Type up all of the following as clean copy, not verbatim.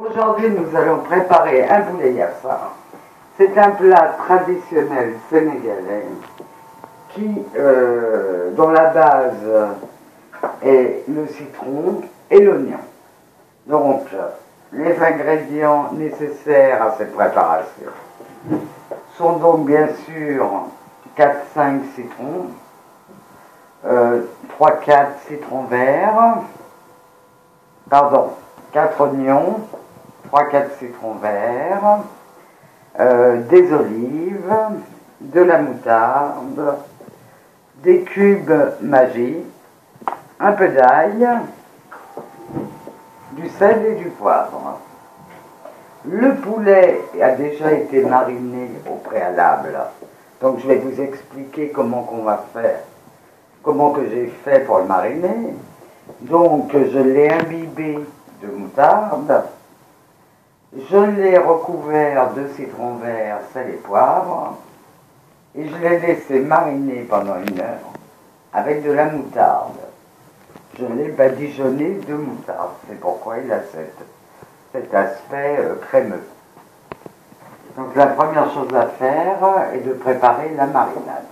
Aujourd'hui, nous allons préparer un poulet yassa. C'est un plat traditionnel sénégalais dont la base est le citron et l'oignon. Donc, les ingrédients nécessaires à cette préparation sont donc bien sûr 4-5 citrons, 3-4 citrons verts, 4 oignons, 3-4 citrons verts, des olives, de la moutarde, des cubes Maggi, un peu d'ail, du sel et du poivre. Le poulet a déjà été mariné au préalable, donc je vais vous expliquer comment qu'on va faire, comment que j'ai fait pour le mariner. Donc je l'ai imbibé de moutarde, je l'ai recouvert de citron vert, sel et poivre, et je l'ai laissé mariner pendant 1 heure avec de la moutarde. Je l'ai badigeonné de moutarde, c'est pourquoi il a cet aspect crémeux. Donc la première chose à faire est de préparer la marinade.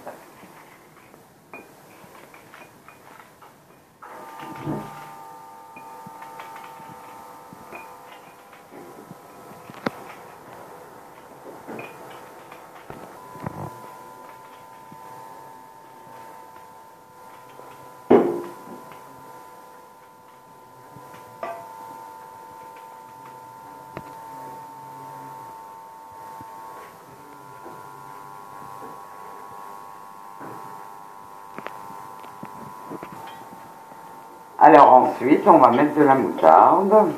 Alors ensuite, on va mettre de la moutarde,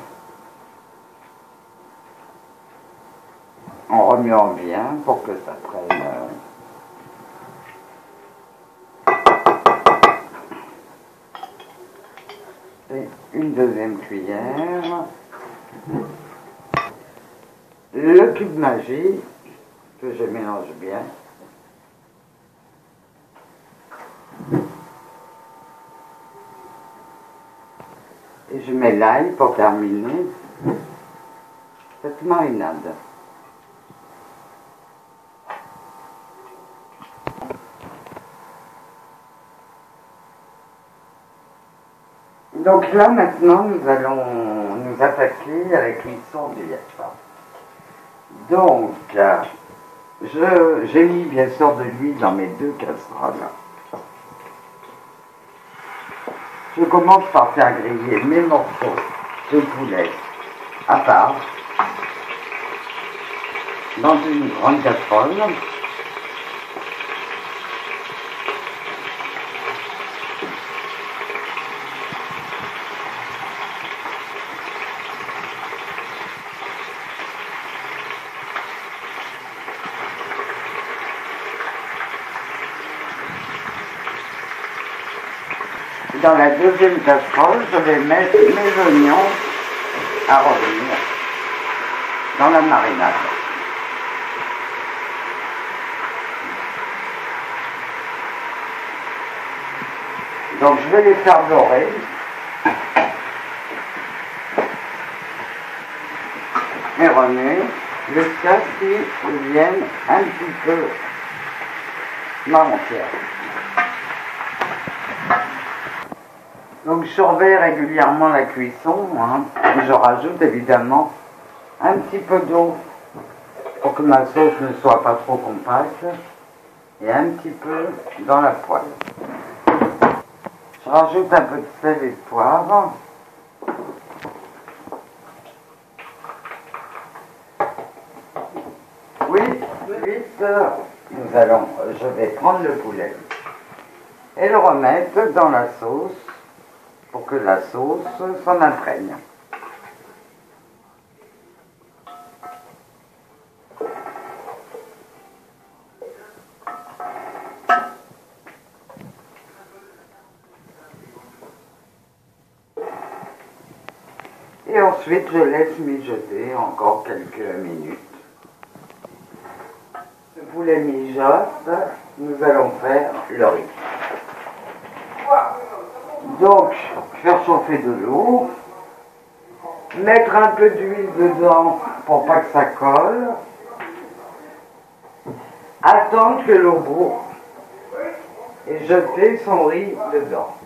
en remuant bien pour que ça prenne. Et une deuxième cuillère. Le cube Maggi, que je mélange bien. Et je mets l'ail pour terminer cette marinade. Donc là maintenant nous allons nous attaquer à la cuisson du yassa. Donc j'ai mis bien sûr de l'huile dans mes 2 casseroles. Je commence par faire griller mes morceaux de poulet à part dans une grande casserole. Dans la deuxième casserole, je vais mettre mes oignons à revenir dans la marinade. Donc je vais les faire dorer. Et remuer jusqu'à ce qu'ils deviennent un petit peu marronnières. Donc je surveille régulièrement la cuisson, Je rajoute évidemment un petit peu d'eau pour que ma sauce ne soit pas trop compacte et un petit peu dans la poêle. Je rajoute un peu de sel et de poivre. Oui, ensuite je vais prendre le poulet et le remettre dans la sauce pour que la sauce s'en imprègne. Et ensuite, je laisse mijoter encore quelques minutes. Le poulet mijote, nous allons faire le riz. Donc, faire chauffer de l'eau. mettre un peu d'huile dedans pour pas que ça colle, attendre que l'eau bourre et jeter son riz dedans.